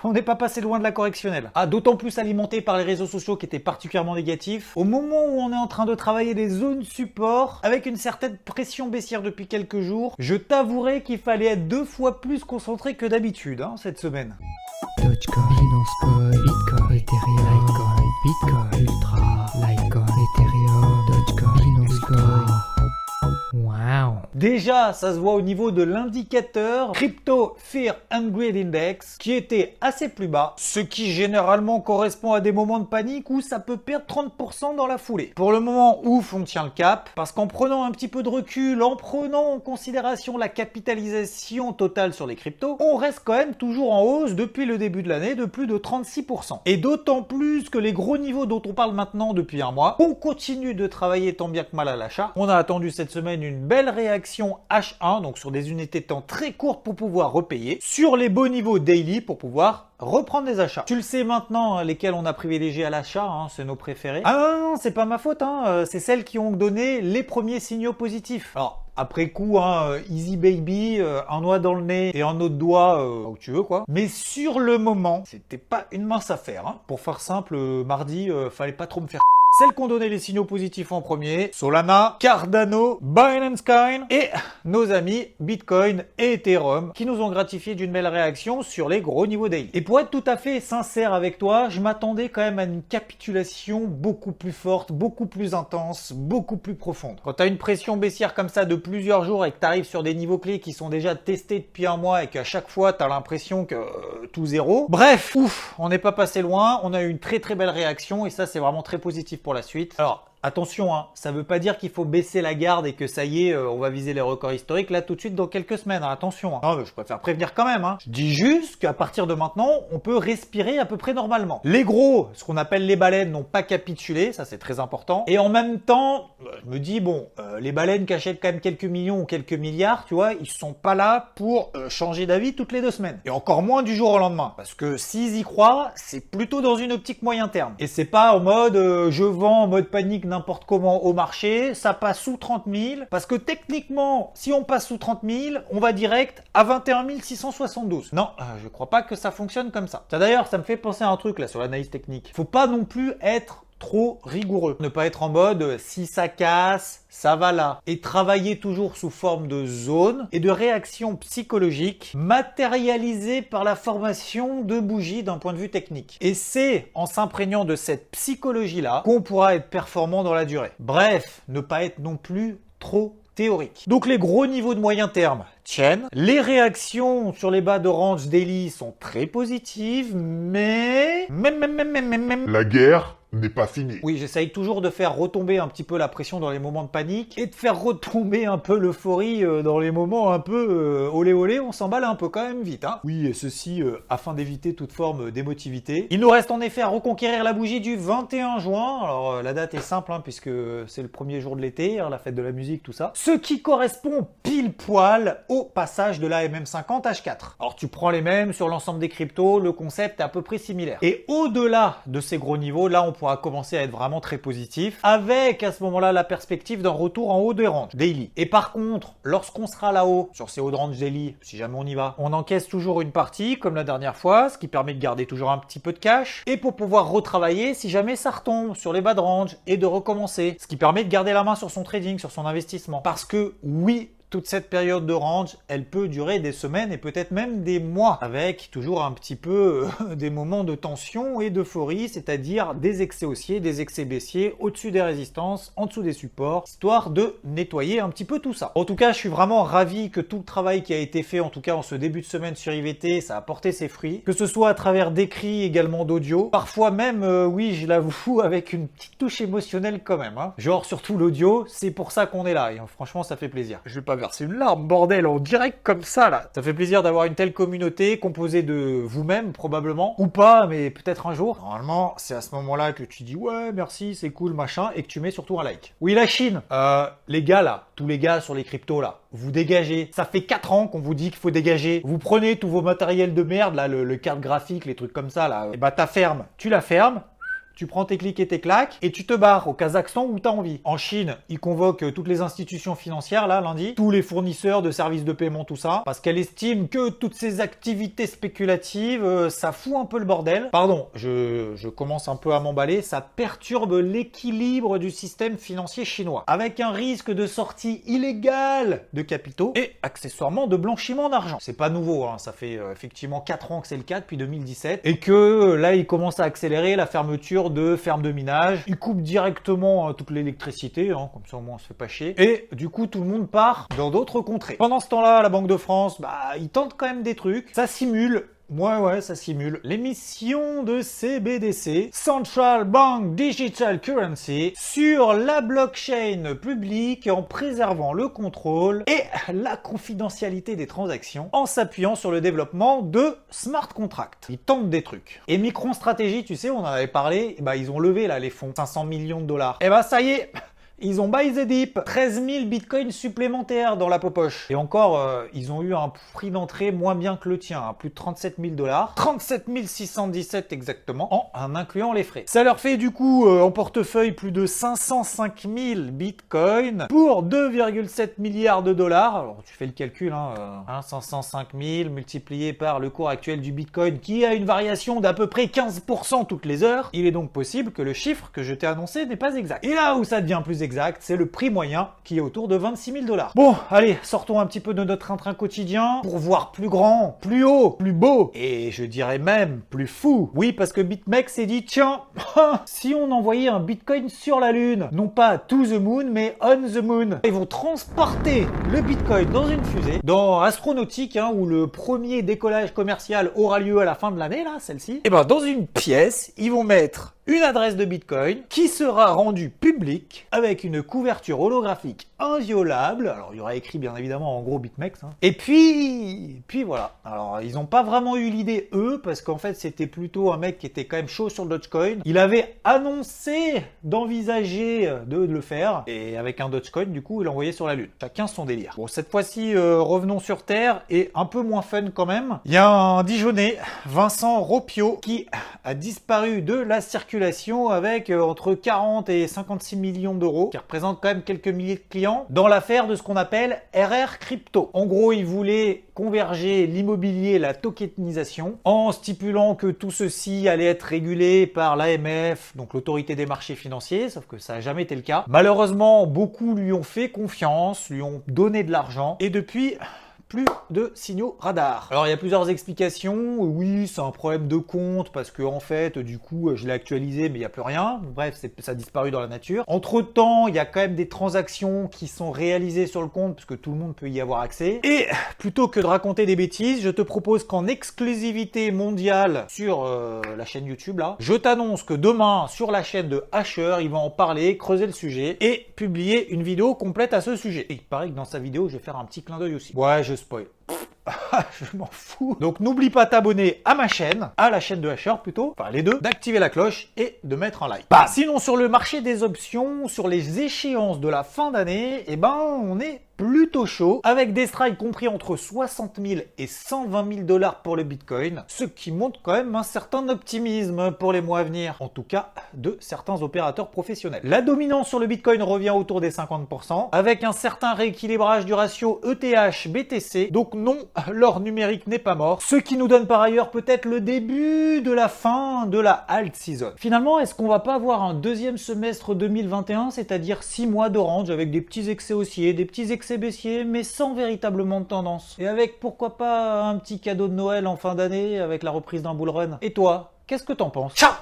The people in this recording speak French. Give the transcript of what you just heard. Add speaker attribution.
Speaker 1: On n'est pas passé loin de la correctionnelle. Ah, d'autant plus alimenté par les réseaux sociaux qui étaient particulièrement négatifs. Au moment où on est en train de travailler des zones support, avec une certaine pression baissière depuis quelques jours, je t'avouerai qu'il fallait être 2 fois plus concentré que d'habitude, cette semaine.
Speaker 2: Dogecoin, Binance Coin, Bitcoin, Ethereum, Litecoin, Bitcoin, Ultra, Litecoin, Ethereum, Dogecoin, Binance Coin. Wow.
Speaker 1: Déjà, ça se voit au niveau de l'indicateur Crypto Fear and Greed Index qui était assez plus bas, ce qui généralement correspond à des moments de panique où ça peut perdre 30% dans la foulée. Pour le moment, ouf, on tient le cap parce qu'en prenant un petit peu de recul, en prenant en considération la capitalisation totale sur les cryptos, on reste quand même toujours en hausse depuis le début de l'année de plus de 36%. Et d'autant plus que les gros niveaux dont on parle maintenant depuis un mois, on continue de travailler tant bien que mal à l'achat. On a attendu cette semaine une belle réaction H1, donc sur des unités de temps très courtes pour pouvoir repayer, sur les beaux niveaux daily pour pouvoir reprendre des achats. Tu le sais maintenant, lesquels on a privilégié à l'achat, c'est nos préférés. Ah non, c'est pas ma faute, c'est celles qui ont donné les premiers signaux positifs. Alors, après coup, easy baby, un doigt dans le nez et un autre doigt où tu veux quoi. Mais sur le moment, c'était pas une mince affaire. Pour faire simple, mardi, fallait pas trop me faire. Celles qui ont donné les signaux positifs en premier, Solana, Cardano, Binance Coin et nos amis Bitcoin et Ethereum qui nous ont gratifié d'une belle réaction sur les gros niveaux daily. Et pour être tout à fait sincère avec toi, je m'attendais quand même à une capitulation beaucoup plus forte, beaucoup plus intense, beaucoup plus profonde. Quand tu as une pression baissière comme ça de plusieurs jours et que tu arrives sur des niveaux clés qui sont déjà testés depuis un mois et qu'à chaque fois tu as l'impression que tout zéro. Bref, ouf, on n'est pas passé loin, on a eu une très très belle réaction et ça c'est vraiment très positif pour la suite. Alors, attention, ça veut pas dire qu'il faut baisser la garde et que ça y est, on va viser les records historiques là tout de suite dans quelques semaines. Attention. Non, mais je préfère prévenir quand même. Je dis juste qu'à partir de maintenant, on peut respirer à peu près normalement. Les gros, ce qu'on appelle les baleines, n'ont pas capitulé, ça c'est très important. Et en même temps, je me dis bon, les baleines qui achètent quand même quelques millions ou quelques milliards, tu vois, ils sont pas là pour changer d'avis toutes les 2 semaines. Et encore moins du jour au lendemain. Parce que s'ils y croient, c'est plutôt dans une optique moyen terme. Et c'est pas en mode je vends en mode panique n'importe comment au marché, ça passe sous 30 000, parce que techniquement, si on passe sous 30 000, on va direct à 21 672. Non, je crois pas que ça fonctionne comme ça. Ça d'ailleurs, ça me fait penser à un truc là sur l'analyse technique. Faut pas non plus être trop rigoureux. Ne pas être en mode si ça casse, ça va là. Et travailler toujours sous forme de zone et de réaction psychologique matérialisée par la formation de bougies d'un point de vue technique. Et c'est en s'imprégnant de cette psychologie-là qu'on pourra être performant dans la durée. Bref, ne pas être non plus trop théorique. Donc les gros niveaux de moyen terme tiennent. Les réactions sur les bas de range daily sont très positives, mais...
Speaker 3: La guerre n'est pas finie.
Speaker 1: Oui, j'essaye toujours de faire retomber un petit peu la pression dans les moments de panique et de faire retomber un peu l'euphorie dans les moments un peu olé olé, on s'emballe un peu quand même vite. Oui, et ceci afin d'éviter toute forme d'émotivité. Il nous reste en effet à reconquérir la bougie du 21 juin. Alors la date est simple puisque c'est le premier jour de l'été, la fête de la musique, tout ça. Ce qui correspond pile poil au passage de la MM50 H4. Alors tu prends les mêmes sur l'ensemble des cryptos, le concept est à peu près similaire. Et au-delà de ces gros niveaux, là on pourra commencer à être vraiment très positif, avec à ce moment-là la perspective d'un retour en haut des ranges daily. Et par contre, lorsqu'on sera là-haut, sur ces hauts de range daily, si jamais on y va, on encaisse toujours une partie, comme la dernière fois, ce qui permet de garder toujours un petit peu de cash, et pour pouvoir retravailler si jamais ça retombe sur les bas de range, et de recommencer, ce qui permet de garder la main sur son trading, sur son investissement. Parce que oui, toute cette période de range, elle peut durer des semaines et peut-être même des mois, avec toujours un petit peu des moments de tension et d'euphorie, c'est-à-dire des excès haussiers, des excès baissiers, au-dessus des résistances, en dessous des supports, histoire de nettoyer un petit peu tout ça. En tout cas, je suis vraiment ravi que tout le travail qui a été fait, en tout cas en ce début de semaine sur IVT, ça a porté ses fruits, que ce soit à travers d'écrits, également d'audio, parfois même, oui, je l'avoue, avec une petite touche émotionnelle quand même. Genre, surtout l'audio, c'est pour ça qu'on est là, et franchement, ça fait plaisir. Je vais pas verser une larme, bordel, en direct comme ça, là. Ça fait plaisir d'avoir une telle communauté composée de vous-même, probablement, ou pas, mais peut-être un jour. Normalement, c'est à ce moment-là que tu dis, ouais, merci, c'est cool, machin, et que tu mets surtout un like. Oui, la Chine, les gars, là, tous les gars sur les cryptos, là, vous dégagez. Ça fait 4 ans qu'on vous dit qu'il faut dégager. Vous prenez tous vos matériels de merde, là, le carte graphique, les trucs comme ça, là, et bah, ta ferme, tu la fermes, tu prends tes clics et tes claques et tu te barres au Kazakhstan où t'as envie. En Chine, ils convoquent toutes les institutions financières là lundi, tous les fournisseurs de services de paiement, tout ça, parce qu'elle estime que toutes ces activités spéculatives, ça fout un peu le bordel. Pardon, je commence un peu à m'emballer, ça perturbe l'équilibre du système financier chinois, avec un risque de sortie illégale de capitaux et accessoirement de blanchiment d'argent. C'est pas nouveau, hein, ça fait effectivement 4 ans que c'est le cas depuis 2017 et que là ils commencent à accélérer la fermeture de fermes de minage, ils coupent directement toute l'électricité, hein, comme ça au moins on se fait pas chier, et du coup tout le monde part dans d'autres contrées. Pendant ce temps-là, la Banque de France, ils tentent quand même des trucs, ça simule. Ouais, ça simule. L'émission de CBDC, Central Bank Digital Currency, sur la blockchain publique en préservant le contrôle et la confidentialité des transactions en s'appuyant sur le développement de smart contracts. Ils tentent des trucs. Et MicroStrategy, tu sais, on en avait parlé, ils ont levé là les fonds, 500 millions de dollars. Et ça y est. Ils ont buy the dip, 13 000 bitcoins supplémentaires dans la poche. Et encore, ils ont eu un prix d'entrée moins bien que le tien, hein, plus de 37 000 dollars. 37 617 exactement, en incluant les frais. Ça leur fait du coup en portefeuille plus de 505 000 bitcoins pour 2,7 milliards de dollars. Alors tu fais le calcul, 505 000 multiplié par le cours actuel du bitcoin qui a une variation d'à peu près 15% toutes les heures. Il est donc possible que le chiffre que je t'ai annoncé n'est pas exact. Et là où ça devient plus exact, c'est le prix moyen qui est autour de 26 000 dollars. Bon, allez, sortons un petit peu de notre train-train quotidien pour voir plus grand, plus haut, plus beau et je dirais même plus fou. Oui, parce que BitMEX s'est dit, tiens, si on envoyait un bitcoin sur la Lune, non pas to the moon, mais on the moon. Ils vont transporter le bitcoin dans une fusée, dans Astronautique, où le premier décollage commercial aura lieu à la fin de l'année, là, celle-ci. Et dans une pièce, ils vont mettre une adresse de Bitcoin qui sera rendue publique avec une couverture holographique inviolable. Alors, il y aura écrit bien évidemment en gros BitMEX. Et puis voilà. Alors, ils n'ont pas vraiment eu l'idée, eux, parce qu'en fait, c'était plutôt un mec qui était quand même chaud sur le Dogecoin. Il avait annoncé d'envisager de le faire. Et avec un Dogecoin, du coup, il l'a envoyé sur la Lune. Chacun son délire. Bon, cette fois-ci, revenons sur Terre et un peu moins fun quand même. Il y a un Dijonnais, Vincent Ropio, qui a disparu de la circulation avec entre 40 et 56 millions d'euros, qui représente quand même quelques milliers de clients, dans l'affaire de ce qu'on appelle RR Crypto. En gros, il voulait converger l'immobilier et la tokenisation en stipulant que tout ceci allait être régulé par l'AMF, donc l'autorité des marchés financiers, sauf que ça n'a jamais été le cas. Malheureusement, beaucoup lui ont fait confiance, lui ont donné de l'argent, et depuis, plus de signaux radar. Alors il y a plusieurs explications. Oui, c'est un problème de compte parce que en fait, du coup, je l'ai actualisé mais il n'y a plus rien. Bref, ça a disparu dans la nature. Entre temps, il y a quand même des transactions qui sont réalisées sur le compte puisque tout le monde peut y avoir accès. Et plutôt que de raconter des bêtises, je te propose qu'en exclusivité mondiale sur la chaîne YouTube là, je t'annonce que demain sur la chaîne de Asher, il va en parler, creuser le sujet et publier une vidéo complète à ce sujet. Et il paraît que dans sa vidéo, je vais faire un petit clin d'œil aussi. Ouais, je spoil. Je m'en fous. Donc n'oublie pas t'abonner à ma chaîne, à la chaîne de Asher plutôt, enfin les deux, d'activer la cloche et de mettre un like. Sinon sur le marché des options, sur les échéances de la fin d'année, on est plutôt chaud, avec des strikes compris entre 60 000 et 120 000 dollars pour le Bitcoin, ce qui montre quand même un certain optimisme pour les mois à venir, en tout cas de certains opérateurs professionnels. La dominance sur le Bitcoin revient autour des 50%, avec un certain rééquilibrage du ratio ETH-BTC, donc non, l'or numérique n'est pas mort, ce qui nous donne par ailleurs peut-être le début de la fin de la alt season. Finalement, est-ce qu'on va pas avoir un deuxième semestre 2021, c'est-à-dire 6 mois d'orange, avec des petits excès haussiers, des petits excès baissier, mais sans véritablement de tendance. Et avec, pourquoi pas, un petit cadeau de Noël en fin d'année avec la reprise d'un bull run. Et toi, qu'est-ce que t'en penses? Ciao!